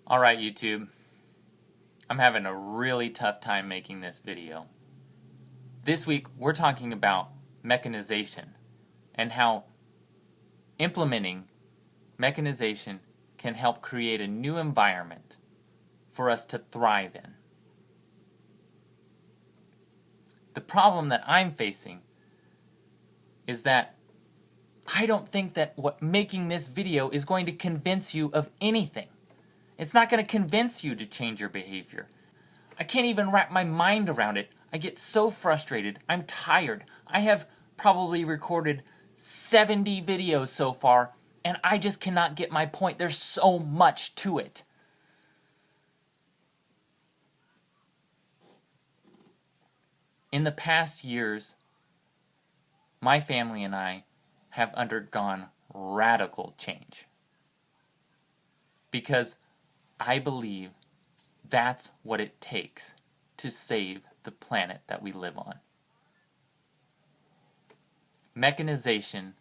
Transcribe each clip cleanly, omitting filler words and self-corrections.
Alright YouTube, I'm having a really tough time making this video. This week we're talking about mechanization and how implementing mechanization can help create a new environment for us to thrive in. The problem that I'm facing is that I don't think that making this video is going to convince you of anything. It's not going to convince you to change your behavior. I can't even wrap my mind around it. I get so frustrated. I'm tired. I have probably recorded 70 videos so far, and I just cannot get my point. There's so much to it. In the past years, my family and I have undergone radical change. Because I believe that's what it takes to save the planet that we live on. Mechanization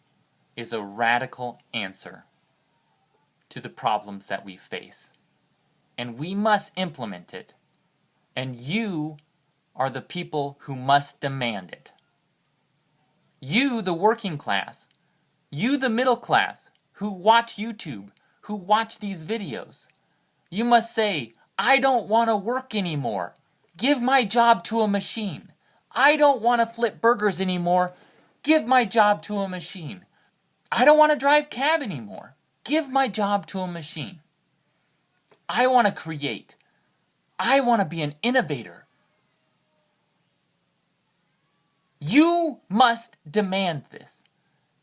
is a radical answer to the problems that we face. And we must implement it. And you are the people who must demand it. You, the working class, you, the middle class, who watch YouTube, who watch these videos, you must say, I don't want to work anymore. Give my job to a machine. I don't want to flip burgers anymore. Give my job to a machine. I don't want to drive cab anymore. Give my job to a machine. I want to create. I want to be an innovator. You must demand this.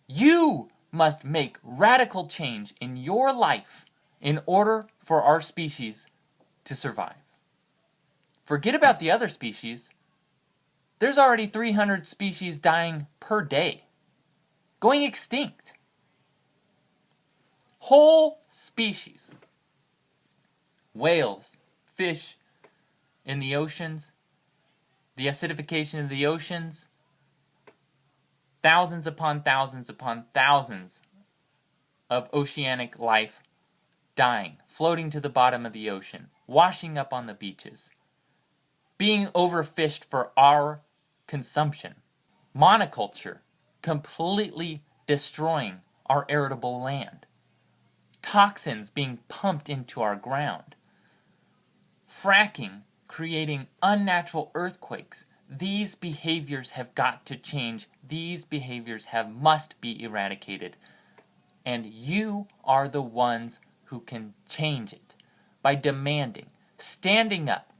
You must make radical change in your life in order for our species to survive. Forget about the other species. There's already 300 species dying per day, going extinct. Whole species. Whales, fish in the oceans, the acidification of the oceans, thousands upon thousands of oceanic life dying, floating to the bottom of the ocean, washing up on the beaches, being overfished for our consumption, monoculture, completely destroying our arable land, toxins being pumped into our ground, fracking, creating unnatural earthquakes. These behaviors have got to change. These behaviors must be eradicated. And you are the ones who can change it by demanding, standing up,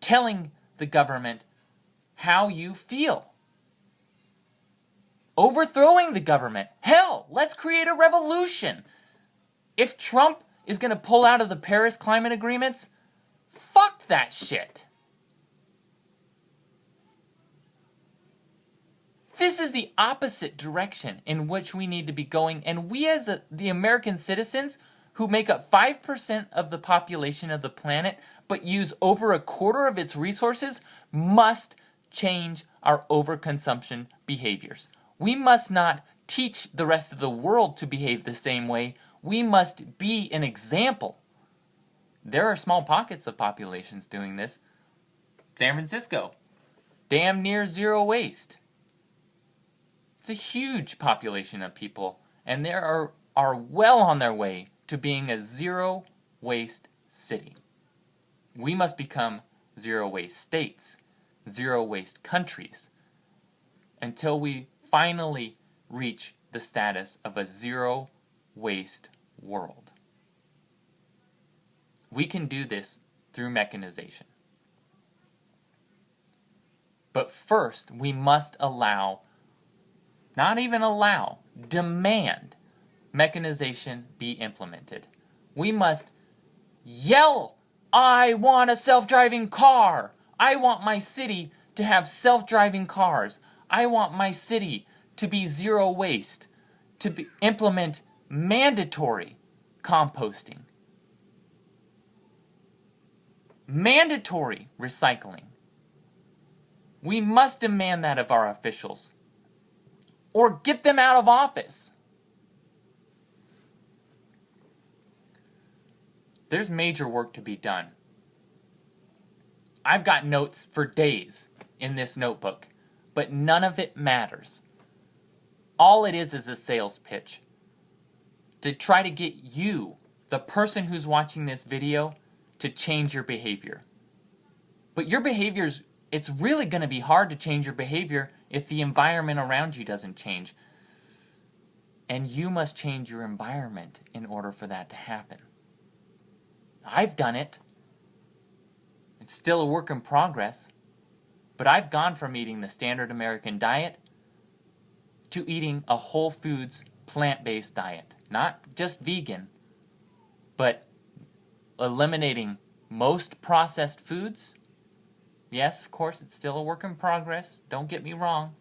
telling the government how you feel. Overthrowing the government. Hell, let's create a revolution. If Trump is going to pull out of the Paris climate agreements, fuck that shit. This is the opposite direction in which we need to be going, and we as the American citizens who make up 5% of the population of the planet but use over a quarter of its resources must change our overconsumption behaviors. We must not teach the rest of the world to behave the same way. We must be an example. There are small pockets of populations doing this. San Francisco, damn near zero waste. It's a huge population of people, and they are well on their way to being a zero waste city. We must become zero waste states, zero waste countries, until we finally reach the status of a zero waste world. We can do this through mechanization. But first, we must demand mechanization be implemented. We must yell, I want a self-driving car. I want my city to have self-driving cars. I want my city to be zero waste, to implement mandatory composting, mandatory recycling. We must demand that of our officials, or get them out of office. There's major work to be done. I've got notes for days in this notebook, but none of it matters. All it is a sales pitch to try to get you, the person who's watching this video, to change your behavior. But your behaviors, it's really going to be hard to change your behavior if the environment around you doesn't change. And you must change your environment in order for that to happen. I've done it. It's still a work in progress. But I've gone from eating the standard American diet to eating a whole foods, plant-based diet. Not just vegan, but eliminating most processed foods. Yes, of course, it's still a work in progress. Don't get me wrong.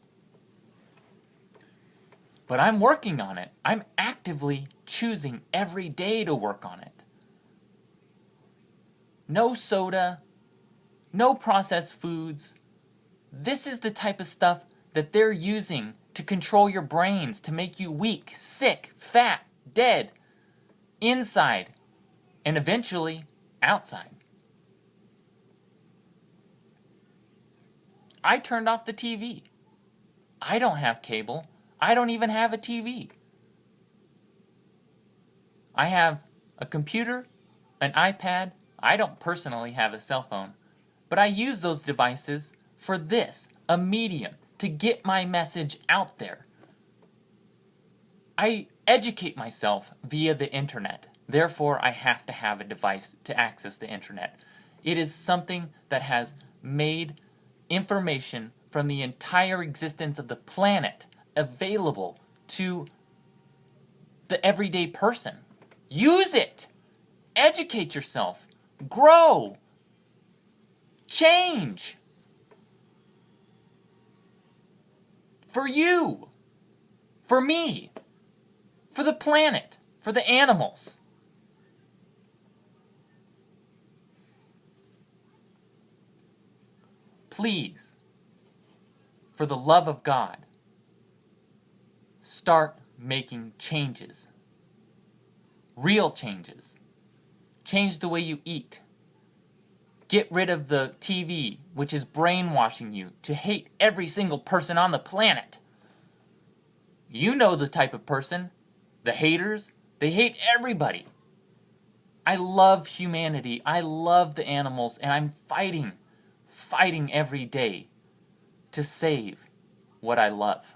But I'm working on it. I'm actively choosing every day to work on it. No soda, no processed foods. This is the type of stuff that they're using to control your brains, to make you weak, sick, fat, dead, inside, and eventually outside. I turned off the TV. I don't have cable. I don't even have a TV. I have a computer, an iPad. I don't personally have a cell phone, but I use those devices for this, a medium, to get my message out there. I educate myself via the internet. Therefore, I have to have a device to access the internet. It is something that has made information from the entire existence of the planet available to the everyday person. Use it! Educate yourself. Grow. Change. For you. For me. For the planet. For the animals. Please, for the love of God, start making changes. Real changes. Change the way you eat. Get rid of the TV, which is brainwashing you to hate every single person on the planet. You know the type of person, the haters, they hate everybody. I love humanity. I love the animals, and I'm fighting every day to save what I love.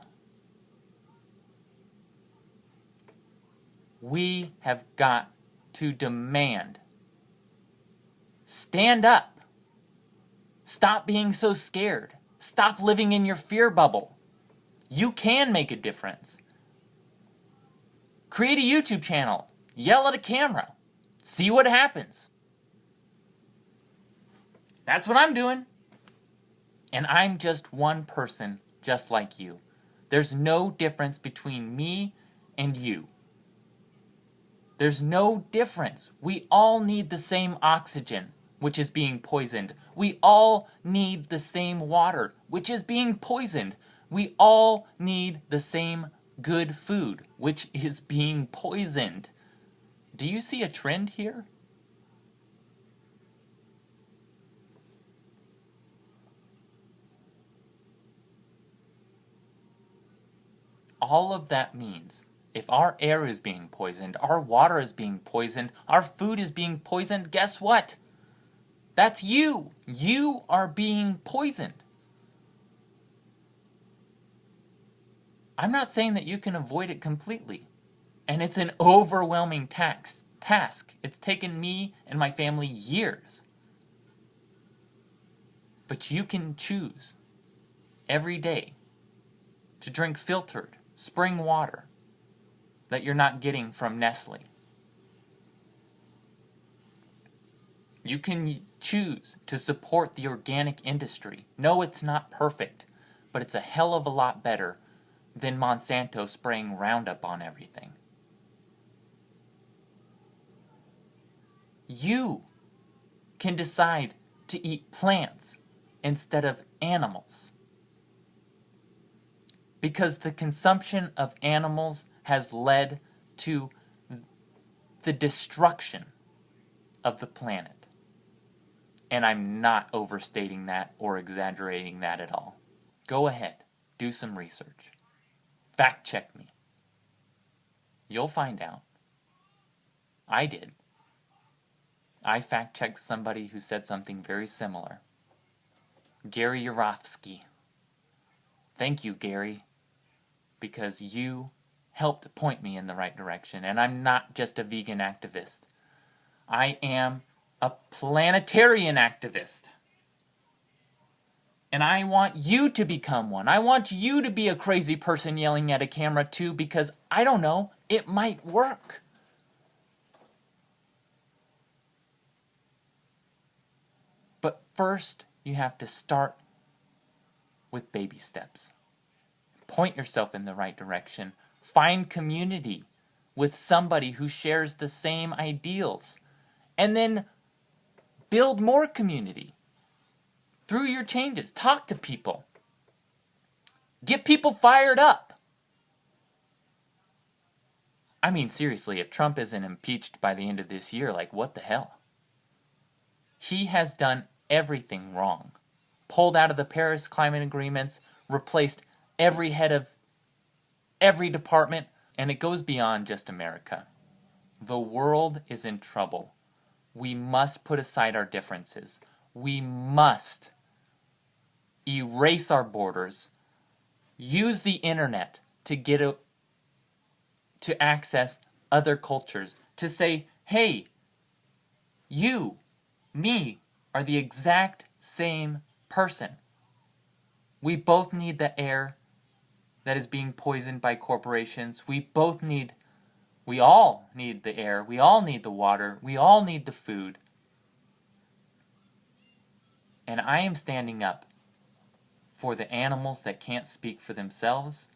We have got to demand. Stand up. Stop being so scared. Stop living in your fear bubble. You can make a difference. Create a YouTube channel. Yell at a camera. See what happens. That's what I'm doing. And I'm just one person just like you. There's no difference between me and you. There's no difference. We all need the same oxygen, which is being poisoned. We all need the same water, which is being poisoned. We all need the same good food, which is being poisoned. Do you see a trend here? All of that means if our air is being poisoned, our water is being poisoned, our food is being poisoned, guess what? That's you. You are being poisoned. I'm not saying that you can avoid it completely. And it's an overwhelming task. It's taken me and my family years. But you can choose every day to drink filtered spring water that you're not getting from Nestle. You can choose to support the organic industry. No, it's not perfect, but it's a hell of a lot better than Monsanto spraying Roundup on everything. You can decide to eat plants instead of animals. Because the consumption of animals has led to the destruction of the planet. And I'm not overstating that or exaggerating that at all. Go ahead, do some research. Fact check me. You'll find out. I did. I fact checked somebody who said something very similar. Gary Yourofsky. Thank you, Gary, because you helped point me in the right direction. And I'm not just a vegan activist. I am a planetarian activist. And I want you to become one. I want you to be a crazy person yelling at a camera too, because I don't know, it might work. But first, you have to start with baby steps. Point yourself in the right direction. Find community with somebody who shares the same ideals. And then build more community through your changes. Talk to people. Get people fired up. I mean, seriously, if Trump isn't impeached by the end of this year, like, what the hell? He has done everything wrong. Pulled out of the Paris climate agreements, replaced every head of every department, and it goes beyond just America. The world is in trouble. We must put aside our differences. We must erase our borders, use the internet to access other cultures, to say, hey, you, me, are the exact same person. We both need the air that is being poisoned by corporations. We all need the air. We all need the water. We all need the food. And I am standing up for the animals that can't speak for themselves,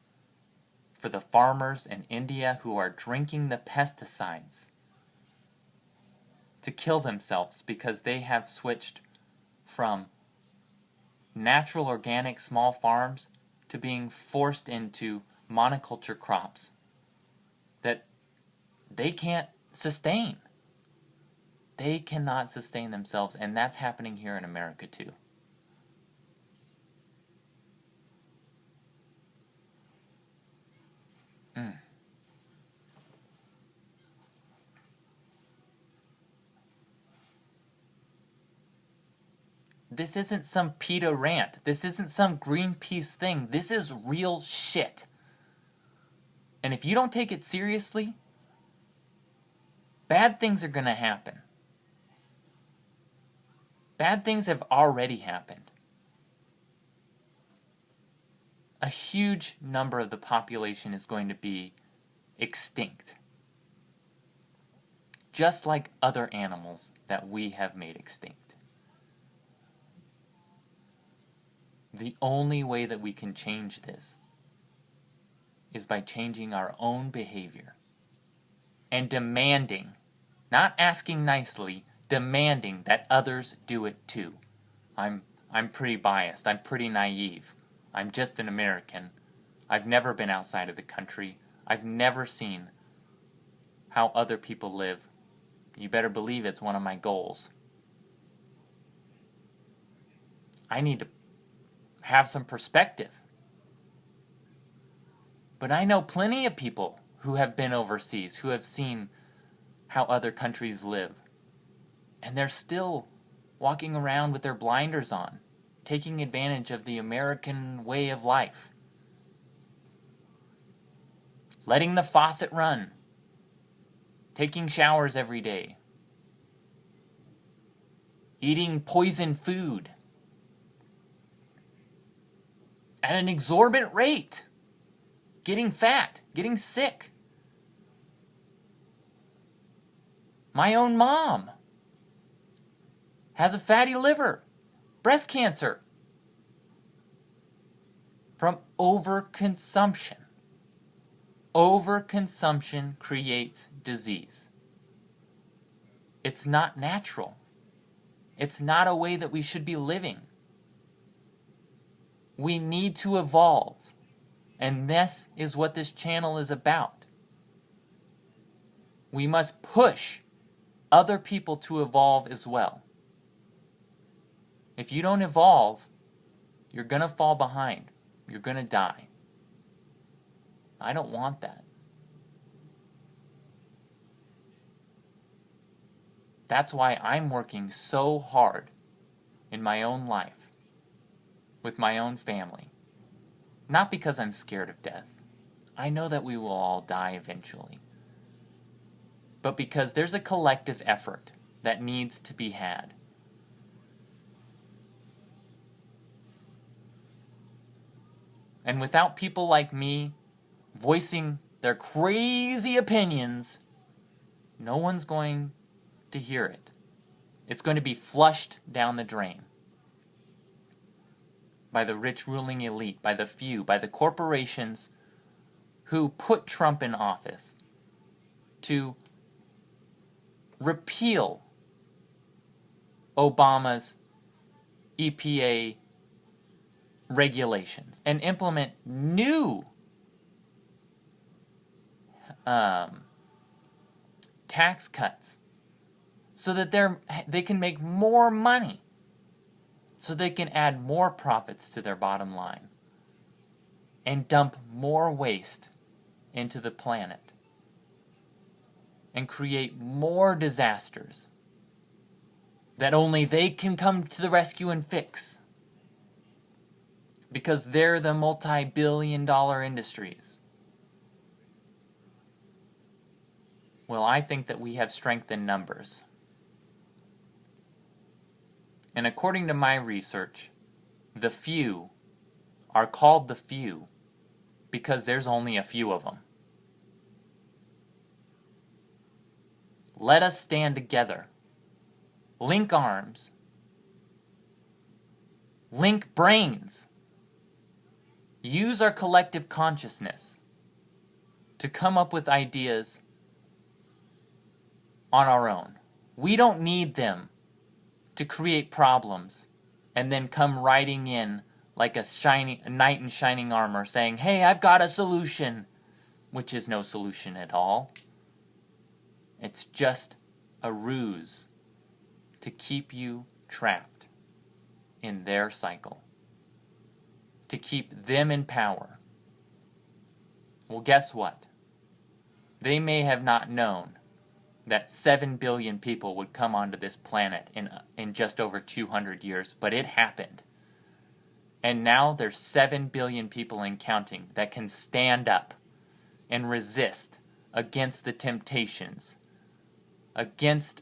for the farmers in India who are drinking the pesticides to kill themselves because they have switched from natural organic small farms to being forced into monoculture crops that they can't sustain. They cannot sustain themselves, and that's happening here in America too. This isn't some PETA rant. This isn't some Greenpeace thing. This is real shit. And if you don't take it seriously, bad things are going to happen. Bad things have already happened. A huge number of the population is going to be extinct. Just like other animals that we have made extinct. The only way that we can change this is by changing our own behavior and demanding, not asking nicely, demanding that others do it too. I'm pretty biased. I'm pretty naive. I'm just an American. I've never been outside of the country. I've never seen how other people live. You better believe it's one of my goals. I need to have some perspective. But I know plenty of people who have been overseas, who have seen how other countries live. And they're still walking around with their blinders on, taking advantage of the American way of life. Letting the faucet run. Taking showers every day. Eating poisoned food. At an exorbitant rate. Getting fat. Getting sick. My own mom has a fatty liver. Breast cancer. From overconsumption. Overconsumption creates disease. It's not natural. It's not a way that we should be living. We need to evolve. And this is what this channel is about. We must push other people to evolve as well. If you don't evolve, you're going to fall behind. You're going to die. I don't want that. That's why I'm working so hard in my own life, with my own family. Not because I'm scared of death. I know that we will all die eventually. But because there's a collective effort that needs to be had. And without people like me voicing their crazy opinions, no one's going to hear it. It's going to be flushed down the drain by the rich ruling elite, by the few, by the corporations who put Trump in office to repeal Obama's EPA regulations and implement new tax cuts so that they can make more money, so they can add more profits to their bottom line and dump more waste into the planet and create more disasters that only they can come to the rescue and fix, because they're the multi-billion-dollar industries. Well, I think that we have strength in numbers. And according to my research, the few are called the few because there's only a few of them. Let us stand together. Link arms. Link brains. Use our collective consciousness to come up with ideas on our own. We don't need them to create problems and then come riding in like a knight in shining armor saying, "Hey, I've got a solution," which is no solution at all. It's just a ruse to keep you trapped in their cycle, to keep them in power. Well, guess what? They may have not known that 7 billion people would come onto this planet in just over 200 years, but it happened. And now there's 7 billion people and counting that can stand up and resist against the temptations, against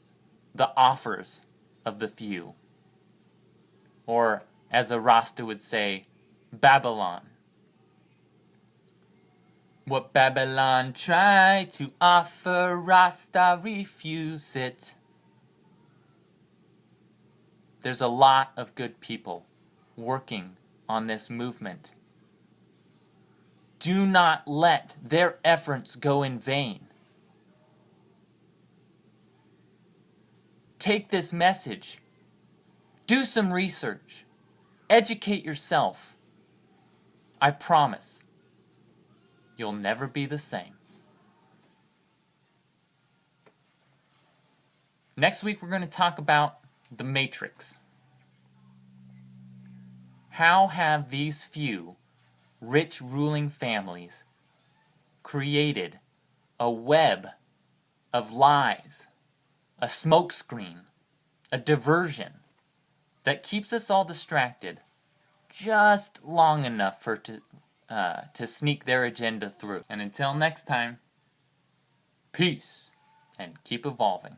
the offers of the few. Or, as a Rasta would say, Babylon. What Babylon tried to offer, Rasta refuse it. There's a lot of good people working on this movement. Do not let their efforts go in vain. Take this message. Do some research. Educate yourself. I promise, you'll never be the same. Next week, we're going to talk about the Matrix. How have these few rich ruling families created a web of lies, a smokescreen, a diversion that keeps us all distracted just long enough to sneak their agenda through. And until next time, peace and keep evolving.